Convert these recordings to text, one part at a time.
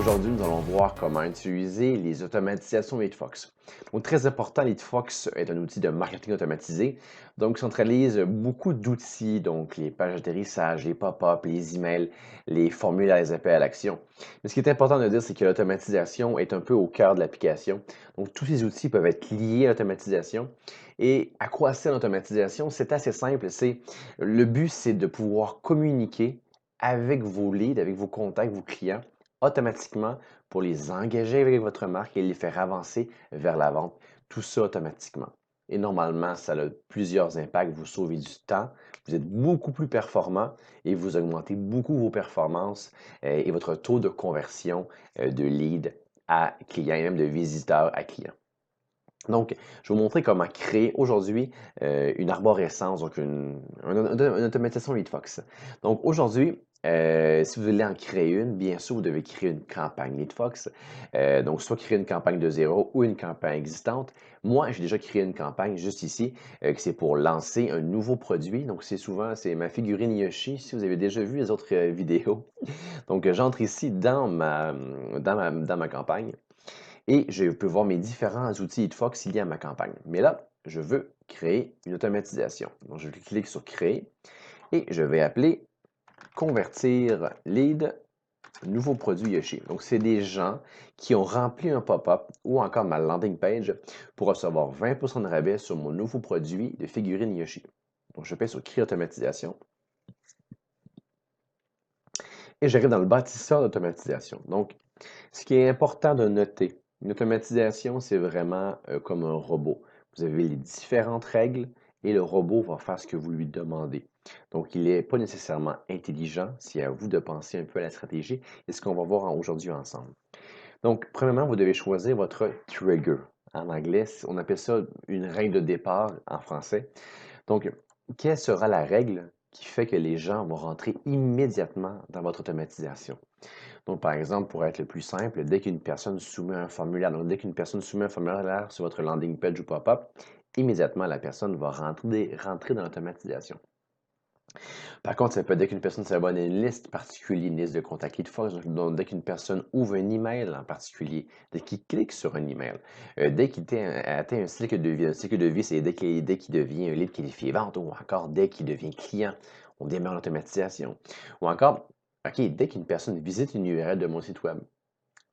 Aujourd'hui, nous allons voir comment utiliser les automatisations LeadFox. Donc, très important, LeadFox est un outil de marketing automatisé. Donc, il centralise beaucoup d'outils, donc les pages d'atterrissage, les pop-up, les emails, les formulaires, les appels à l'action. Mais ce qui est important de dire, c'est que l'automatisation est un peu au cœur de l'application. Donc, tous ces outils peuvent être liés à l'automatisation. Et à quoi sert l'automatisation? C'est assez simple. Le but, c'est de pouvoir communiquer avec vos leads, avec vos contacts, vos clients automatiquement pour les engager avec votre marque et les faire avancer vers la vente, tout ça automatiquement. Et normalement, ça a plusieurs impacts. Vous sauvez du temps, vous êtes beaucoup plus performant et vous augmentez beaucoup vos performances et votre taux de conversion de lead à client et même de visiteurs à client. Donc, je vais vous montrer comment créer aujourd'hui une arborescence, donc une automatisation LeadFox. Donc, aujourd'hui, si vous voulez en créer une, bien sûr, vous devez créer une campagne LeadFox. Donc, soit créer une campagne de zéro ou une campagne existante. Moi, j'ai déjà créé une campagne juste ici, que c'est pour lancer un nouveau produit. Donc, c'est ma figurine Yoshi, si vous avez déjà vu les autres vidéos. Donc, j'entre ici dans ma campagne. Et je peux voir mes différents outils HitFox liés à ma campagne. Mais là, je veux créer une automatisation. Donc, je clique sur Créer et je vais appeler Convertir lead nouveau produit Yoshi. Donc, c'est des gens qui ont rempli un pop-up ou encore ma landing page pour recevoir 20% de rabais sur mon nouveau produit de figurine Yoshi. Donc, je paye sur Créer automatisation et j'arrive dans le bâtisseur d'automatisation. Donc, ce qui est important de noter, une automatisation, c'est vraiment comme un robot. Vous avez les différentes règles et le robot va faire ce que vous lui demandez. Donc, il n'est pas nécessairement intelligent. C'est à vous de penser un peu à la stratégie et ce qu'on va voir aujourd'hui ensemble. Donc, premièrement, vous devez choisir votre trigger. En anglais, on appelle ça une règle de départ en français. Donc, quelle sera la règle qui fait que les gens vont rentrer immédiatement dans votre automatisation? Donc, par exemple, pour être le plus simple, dès qu'une personne soumet un formulaire, donc dès qu'une personne soumet un formulaire sur votre landing page ou pop-up, immédiatement, la personne va rentrer dans l'automatisation. Par contre, ça peut être dès qu'une personne s'abonne à une liste particulière, une liste de contacts LeadFox, donc dès qu'une personne ouvre un email en particulier, dès qu'il clique sur un email, dès qu'il atteint un cycle de vie. Un cycle de vie, c'est dès qu'il devient un lead qualifié vente ou encore dès qu'il devient client, on démarre l'automatisation. Ou encore, OK, dès qu'une personne visite une URL de mon site web,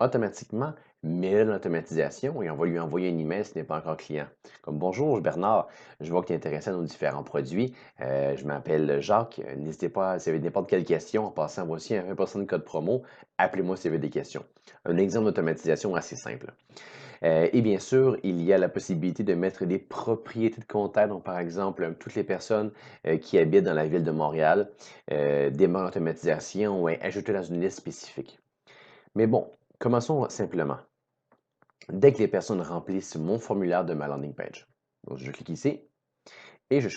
automatiquement, mets-le dans l'automatisation et on va lui envoyer un email s'il n'est pas encore client. Comme bonjour Bernard, je vois que tu es intéressé à nos différents produits. Je m'appelle Jacques. N'hésitez pas, si vous avez n'importe quelle question, en passant, voici un 20% de code promo. Appelez-moi si vous avez des questions. Un exemple d'automatisation assez simple. Et bien sûr, il y a la possibilité de mettre des propriétés de contact. Donc, par exemple, toutes les personnes qui habitent dans la ville de Montréal, démarrent l'automatisation ou ajoutées dans une liste spécifique. Mais bon, commençons simplement. Dès que les personnes remplissent mon formulaire de ma landing page, donc je clique ici et je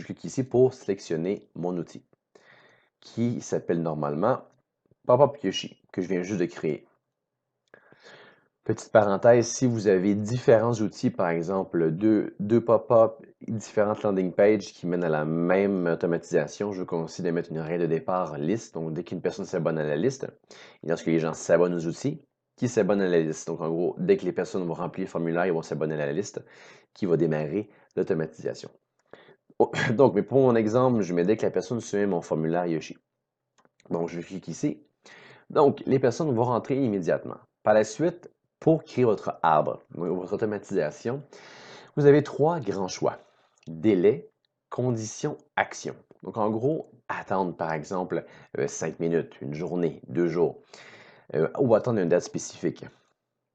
clique ici pour sélectionner mon outil qui s'appelle normalement Pop-up Yoshi que je viens juste de créer. Petite parenthèse, si vous avez différents outils, par exemple deux pop-up, différentes landing pages qui mènent à la même automatisation, je vous conseille de mettre une règle de départ liste. Donc, dès qu'une personne s'abonne à la liste, et lorsque les gens s'abonnent aux outils, qui s'abonnent à la liste. Donc, en gros, dès que les personnes vont remplir le formulaire, ils vont s'abonner à la liste qui va démarrer l'automatisation. Donc, mais pour mon exemple, je mets dès que la personne soumet mon formulaire Yoshi. Donc, je clique ici. Donc, les personnes vont rentrer immédiatement. Par la suite, pour créer votre arbre, votre automatisation, vous avez trois grands choix. Délai, conditions, action. Donc, en gros, attendre, par exemple, 5 minutes, une journée, 2 jours, ou attendre une date spécifique.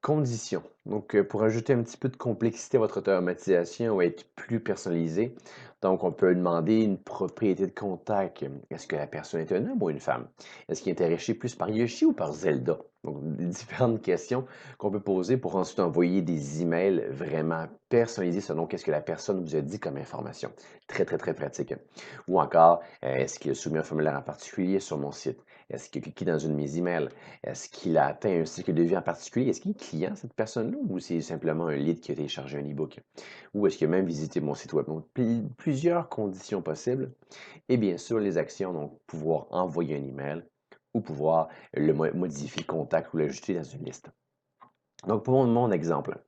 Conditions. Donc, pour ajouter un petit peu de complexité à votre automatisation ou être plus personnalisé, donc on peut demander une propriété de contact. Est-ce que la personne est un homme ou une femme? Est-ce qu'il est intéressé plus par Yoshi ou par Zelda? Donc, différentes questions qu'on peut poser pour ensuite envoyer des emails vraiment personnalisés selon qu'est-ce que la personne vous a dit comme information. Très, très, très pratique. Ou encore, est-ce qu'il a soumis un formulaire en particulier sur mon site? Est-ce qu'il a cliqué dans une de mes emails? Est-ce qu'il a atteint un cycle de vie en particulier? Est-ce qu'il est client, cette personne-là, ou c'est simplement un lead qui a téléchargé un e-book? Ou est-ce qu'il a même visité mon site web? Donc, plusieurs conditions possibles. Et bien sûr, les actions, donc pouvoir envoyer un email, ou pouvoir le modifier, le contact ou l'ajouter dans une liste. Donc, pour mon exemple,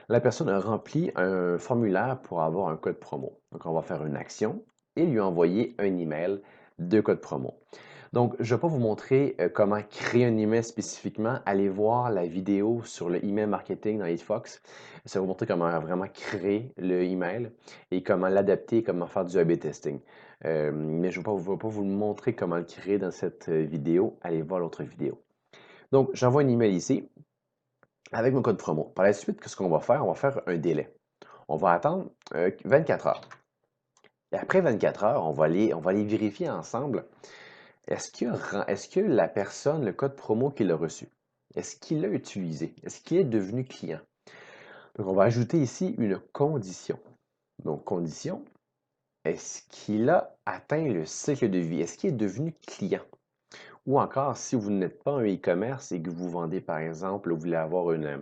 la personne a rempli un formulaire pour avoir un code promo. Donc, on va faire une action et lui envoyer un email de code promo. Donc, je ne vais pas vous montrer comment créer un email spécifiquement. Allez voir la vidéo sur le email marketing dans HeatFox. Ça va vous montrer comment vraiment créer le email et comment l'adapter, comment faire du A/B testing. Mais je ne vais pas vous montrer comment le créer dans cette vidéo. Allez voir l'autre vidéo. Donc, j'envoie un email ici avec mon code promo. Par la suite, qu'est-ce qu'on va faire? On va faire un délai. On va attendre 24 heures. Et après 24 heures, on va aller vérifier ensemble. Est-ce que la personne, le code promo qu'il a reçu, est-ce qu'il l'a utilisé? Est-ce qu'il est devenu client? Donc, on va ajouter ici une condition. Donc, condition, est-ce qu'il a atteint le cycle de vie? Est-ce qu'il est devenu client? Ou encore, si vous n'êtes pas un e-commerce et que vous vendez, par exemple, vous voulez avoir une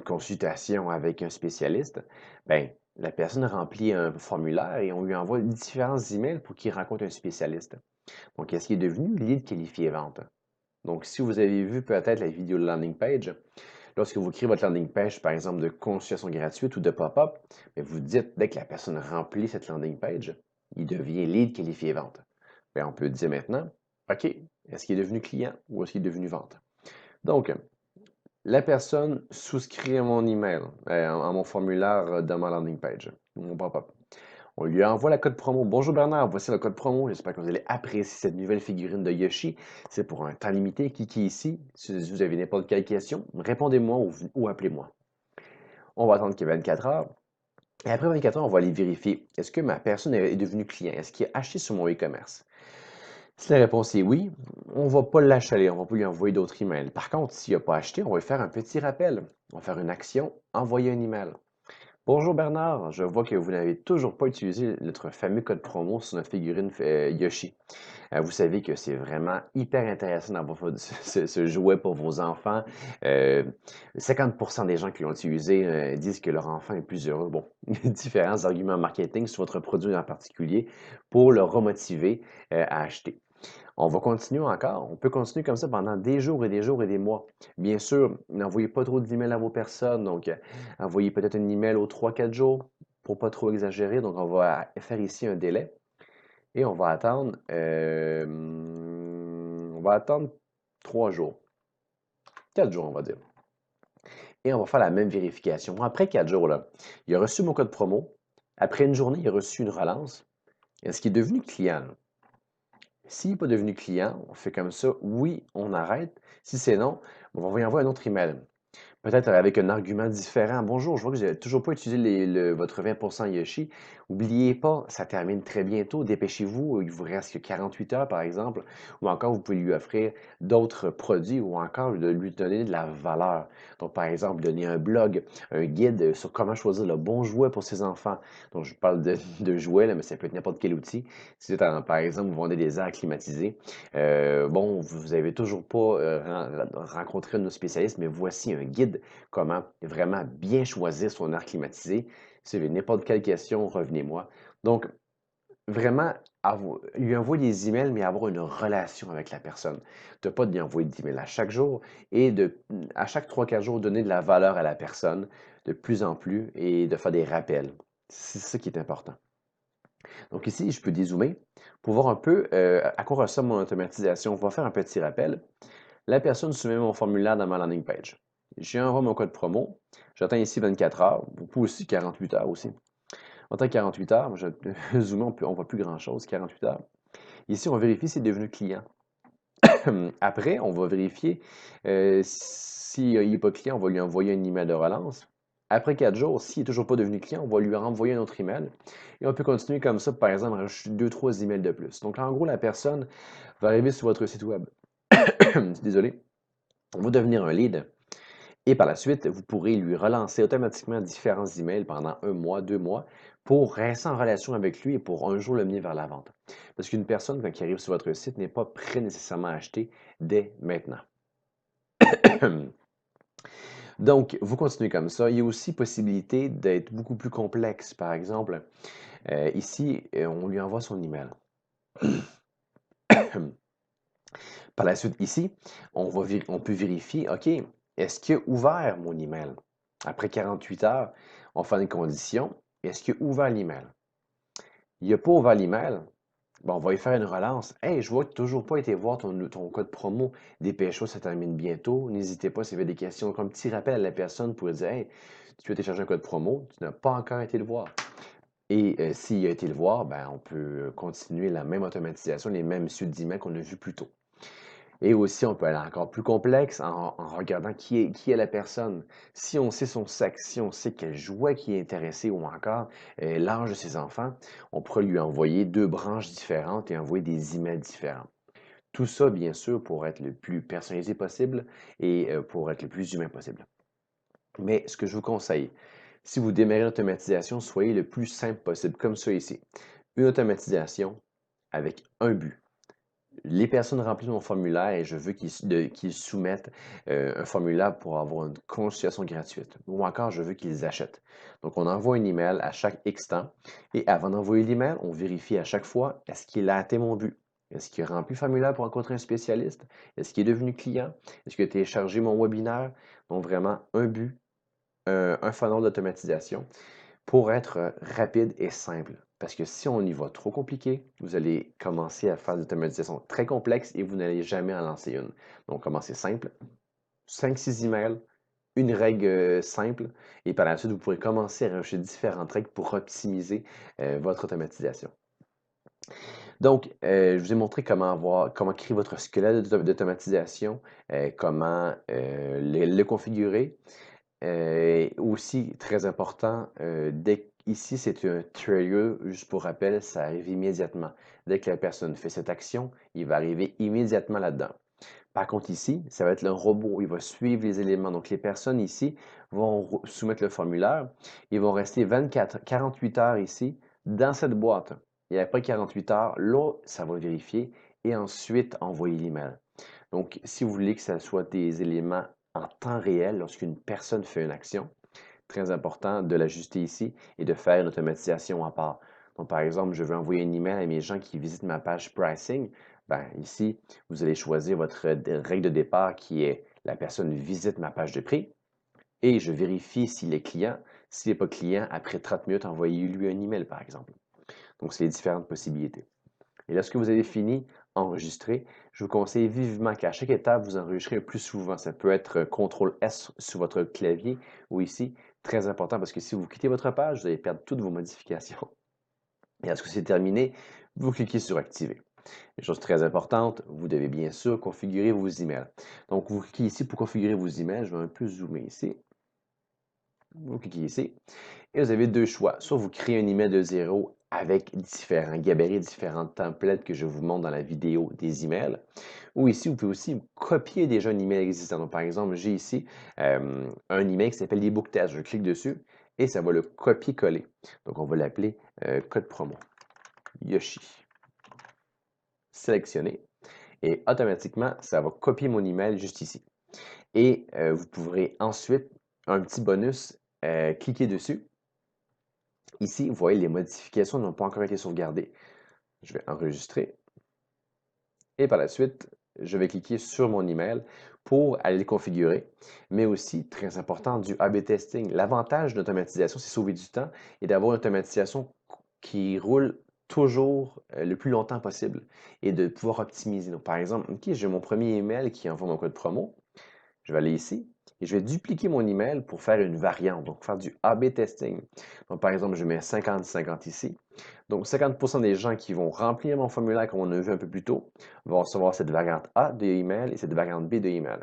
consultation avec un spécialiste, ben, la personne remplit un formulaire et on lui envoie différents emails pour qu'il rencontre un spécialiste. Donc, est-ce qu'il est devenu lead qualifié vente? Donc, si vous avez vu peut-être la vidéo de landing page, lorsque vous créez votre landing page, par exemple, de consultation gratuite ou de pop-up, ben, vous dites, dès que la personne remplit cette landing page, il devient lead qualifié vente. Bien, on peut dire maintenant, OK, est-ce qu'il est devenu client ou est-ce qu'il est devenu vente? Donc, la personne souscrit à mon email, à mon formulaire de ma landing page, mon pop-up. On lui envoie la code promo. Bonjour Bernard, voici le code promo. J'espère que vous allez apprécier cette nouvelle figurine de Yoshi. C'est pour un temps limité. Cliquez ici. Si vous avez n'importe quelle question, répondez-moi ou appelez-moi. On va attendre qu'il y ait 24 heures. Et après 24 heures, on va aller vérifier. Est-ce que ma personne est devenue client? Est-ce qu'il a acheté sur mon e-commerce? Si la réponse est oui, on ne va pas l'achaler, on ne va pas lui envoyer d'autres emails. Par contre, s'il n'a pas acheté, on va lui faire un petit rappel. On va faire une action, envoyer un email. Bonjour Bernard, je vois que vous n'avez toujours pas utilisé notre fameux code promo sur notre figurine Yoshi. Vous savez que c'est vraiment hyper intéressant d'avoir ce jouet pour vos enfants. Euh, 50% des gens qui l'ont utilisé disent que leur enfant est plus heureux. Bon, différents arguments marketing sur votre produit en particulier pour le remotiver à acheter. On va continuer encore. On peut continuer comme ça pendant des jours et des jours et des mois. Bien sûr, n'envoyez pas trop d'emails à vos personnes. Donc, envoyez peut-être un email aux 3-4 jours pour pas trop exagérer. Donc, on va faire ici un délai et on va attendre 3 jours. 4 jours, on va dire. Et on va faire la même vérification. Après 4 jours, là, il a reçu mon code promo. Après une journée, il a reçu une relance. Est-ce qu'il est devenu client? S'il n'est pas devenu client, on fait comme ça. Oui, on arrête. Si c'est non, on va lui envoyer un autre email. Peut-être avec un argument différent. Bonjour, je vois que vous n'avez toujours pas utilisé votre 20% Yoshi. N'oubliez pas, ça termine très bientôt. Dépêchez-vous. Il vous reste que 48 heures, par exemple. Ou encore, vous pouvez lui offrir d'autres produits ou encore de lui donner de la valeur. Donc, par exemple, donner un blog, un guide sur comment choisir le bon jouet pour ses enfants. Donc, je parle de jouets, là, mais ça peut être n'importe quel outil. Si, par exemple, vous vendez des airs climatisés, bon, vous n'avez toujours pas rencontré un de nos spécialistes, mais voici un guide comment vraiment bien choisir son air climatisé. Si vous avez n'importe quelle question, revenez-moi. Donc, vraiment, lui envoyer des emails, mais avoir une relation avec la personne. De ne pas lui envoyer d'emails à chaque jour et à chaque 3-4 jours, donner de la valeur à la personne de plus en plus et de faire des rappels. C'est ça qui est important. Donc ici, je peux dézoomer pour voir un peu à quoi ressemble mon automatisation. On va faire un petit rappel. La personne soumet mon formulaire dans ma landing page. J'envoie mon code promo. J'attends ici 24 heures. Vous pouvez aussi 48 heures aussi. On attend 48 heures. Je zoome, on ne voit plus grand-chose. 48 heures. Ici, on vérifie s'il est devenu client. Après, on va vérifier s'il n'est pas client, on va lui envoyer un email de relance. Après 4 jours, s'il n'est toujours pas devenu client, on va lui renvoyer un autre email. Et on peut continuer comme ça, par exemple, rajouter 2-3 emails de plus. Donc, en gros, la personne va arriver sur votre site web. Désolé. On va devenir un lead. Et par la suite, vous pourrez lui relancer automatiquement différents emails pendant 1 mois, 2 mois pour rester en relation avec lui et pour un jour le mener vers la vente. Parce qu'une personne, quand il arrive sur votre site, n'est pas prêt nécessairement à acheter dès maintenant. Donc, vous continuez comme ça. Il y a aussi possibilité d'être beaucoup plus complexe. Par exemple, ici, on lui envoie son email. Par la suite, ici, on peut vérifier, OK, est-ce qu'il a ouvert mon email? Après 48 heures, on fait une condition. Est-ce qu'il a ouvert l'email? Il n'a pas ouvert l'email? Bon, on va y faire une relance. Hey, je vois que tu n'as toujours pas été voir ton code promo. Dépêche-toi, ça termine bientôt. N'hésitez pas si vous avez des questions. Donc, un petit rappel à la personne pour dire, hey, tu veux télécharger un code promo, tu n'as pas encore été le voir. Et s'il a été le voir, ben, on peut continuer la même automatisation, les mêmes suites d'emails qu'on a vus plus tôt. Et aussi, on peut aller encore plus complexe en regardant qui est la personne. Si on sait son sexe, si on sait quel jouet qui est intéressé ou encore l'âge de ses enfants, on pourra lui envoyer 2 branches différentes et envoyer des emails différents. Tout ça, bien sûr, pour être le plus personnalisé possible et pour être le plus humain possible. Mais ce que je vous conseille, si vous démarrez l'automatisation, soyez le plus simple possible, comme ça ici. Une automatisation avec un but. Les personnes remplissent mon formulaire et je veux qu'ils soumettent un formulaire pour avoir une consultation gratuite. Ou encore, je veux qu'ils achètent. Donc, on envoie un email à chaque X temps. Et avant d'envoyer l'email, on vérifie à chaque fois, est-ce qu'il a atteint mon but? Est-ce qu'il a rempli le formulaire pour rencontrer un spécialiste? Est-ce qu'il est devenu client? Est-ce qu'il a téléchargé mon webinaire? Donc, vraiment, un but, un funnel d'automatisation pour être rapide et simple. Parce que si on y va trop compliqué, vous allez commencer à faire des automatisations très complexes et vous n'allez jamais en lancer une. Donc, commencez simple, 5-6 emails, une règle simple, et par la suite, vous pourrez commencer à rajouter différentes règles pour optimiser votre automatisation. Donc, je vous ai montré comment créer votre squelette d'automatisation, comment le configurer. Aussi, très important, ici, c'est un trigger, juste pour rappel, ça arrive immédiatement. Dès que la personne fait cette action, il va arriver immédiatement là-dedans. Par contre, ici, ça va être le robot, il va suivre les éléments. Donc, les personnes ici vont soumettre le formulaire, ils vont rester 48 heures ici, dans cette boîte. Et après 48 heures, là, ça va vérifier et ensuite envoyer l'email. Donc, si vous voulez que ce soit des éléments en temps réel lorsqu'une personne fait une action, très important de l'ajuster ici et de faire une automatisation à part. Donc, par exemple, je veux envoyer un email à mes gens qui visitent ma page pricing. Ben, ici, vous allez choisir votre règle de départ qui est la personne visite ma page de prix et je vérifie s'il est client. S'il n'est pas client, après 30 minutes, envoyez-lui un email, par exemple. Donc, c'est les différentes possibilités. Et lorsque vous avez fini, enregistrer, je vous conseille vivement qu'à chaque étape, vous enregistrez le plus souvent. Ça peut être CTRL S sur votre clavier ou ici, très important parce que si vous quittez votre page, vous allez perdre toutes vos modifications. Et lorsque c'est terminé, vous cliquez sur Activer. Une chose très importante, vous devez bien sûr configurer vos emails. Donc, vous cliquez ici pour configurer vos emails. Je vais un peu zoomer ici. Vous cliquez ici. Et vous avez 2 choix. Soit vous créez un email de zéro avec différents gabarits, différentes templates que je vous montre dans la vidéo des emails. Ou ici, vous pouvez aussi copier déjà un email existant. Donc, par exemple, j'ai ici un email qui s'appelle l'ebook test. Je clique dessus et ça va le copier-coller. Donc, on va l'appeler code promo. Yoshi. Sélectionné. Et automatiquement, ça va copier mon email juste ici. Et vous pourrez ensuite, un petit bonus, cliquer dessus. Ici, vous voyez, les modifications n'ont pas encore été sauvegardées. Je vais enregistrer. Et par la suite, je vais cliquer sur mon email pour aller le configurer. Mais aussi, très important, du A/B testing. L'avantage de l'automatisation, c'est sauver du temps et d'avoir une automatisation qui roule toujours le plus longtemps possible et de pouvoir optimiser. Donc, par exemple, OK, j'ai mon premier email qui envoie mon code promo. Je vais aller ici et je vais dupliquer mon email pour faire une variante, donc faire du A/B testing. Donc, par exemple, je mets 50-50 ici. Donc, 50% des gens qui vont remplir mon formulaire, comme on a vu un peu plus tôt, vont recevoir cette variante A de email et cette variante B de email.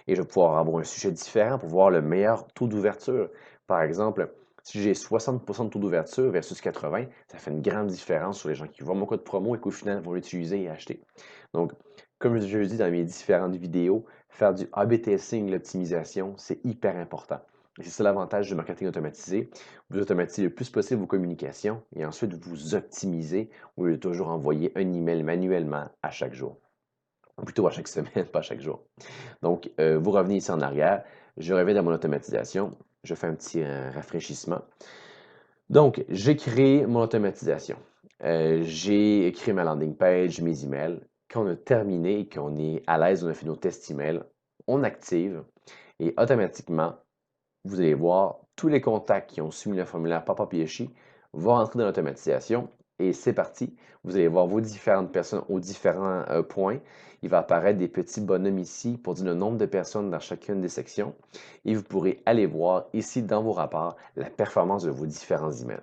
Et je vais pouvoir avoir un sujet différent pour voir le meilleur taux d'ouverture. Par exemple, si j'ai 60% de taux d'ouverture versus 80, ça fait une grande différence sur les gens qui voient mon code promo et qu'au final vont l'utiliser et acheter. Donc, comme je le dis dans mes différentes vidéos, faire du A/B testing, l'optimisation, c'est hyper important. Et c'est ça l'avantage du marketing automatisé. Vous automatisez le plus possible vos communications et ensuite vous optimisez au lieu de toujours envoyer un email manuellement à chaque jour. Ou plutôt à chaque semaine, pas à chaque jour. Donc, vous revenez ici en arrière. Je reviens dans mon automatisation. Je fais un petit rafraîchissement. Donc, j'ai créé mon automatisation. J'ai créé ma landing page, mes emails. Quand on a terminé et qu'on est à l'aise, on a fait nos tests email, on active et automatiquement, vous allez voir tous les contacts qui ont soumis le formulaire Papa-PHI vont entrer dans l'automatisation et c'est parti. Vous allez voir vos différentes personnes aux différents points. Il va apparaître des petits bonhommes ici pour dire le nombre de personnes dans chacune des sections et vous pourrez aller voir ici dans vos rapports la performance de vos différents emails.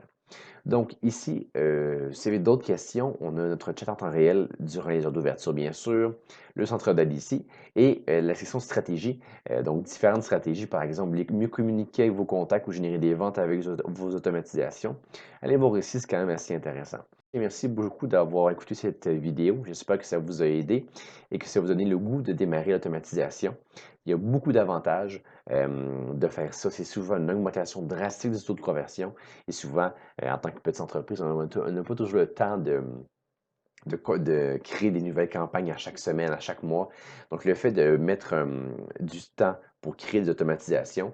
Donc ici, si vous avez d'autres questions, on a notre chat en temps réel durant les heures d'ouverture, bien sûr, le centre d'aide ici et la section stratégie, donc différentes stratégies, par exemple, mieux communiquer avec vos contacts ou générer des ventes avec vos automatisations. Allez voir ici, c'est quand même assez intéressant. Et merci beaucoup d'avoir écouté cette vidéo. J'espère que ça vous a aidé et que ça vous a donné le goût de démarrer l'automatisation. Il y a beaucoup d'avantages de faire ça. C'est souvent une augmentation drastique du taux de conversion et souvent, en tant que petite entreprise, on n'a pas toujours le temps de créer des nouvelles campagnes à chaque semaine, à chaque mois. Donc, le fait de mettre du temps pour créer des automatisations,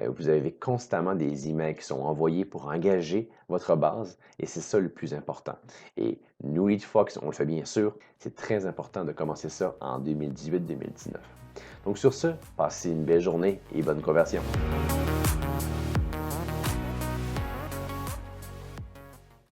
vous avez constamment des emails qui sont envoyés pour engager votre base et c'est ça le plus important. Et nous, LeadFox, on le fait bien sûr, c'est très important de commencer ça en 2018-2019. Donc, sur ce, passez une belle journée et bonne conversion.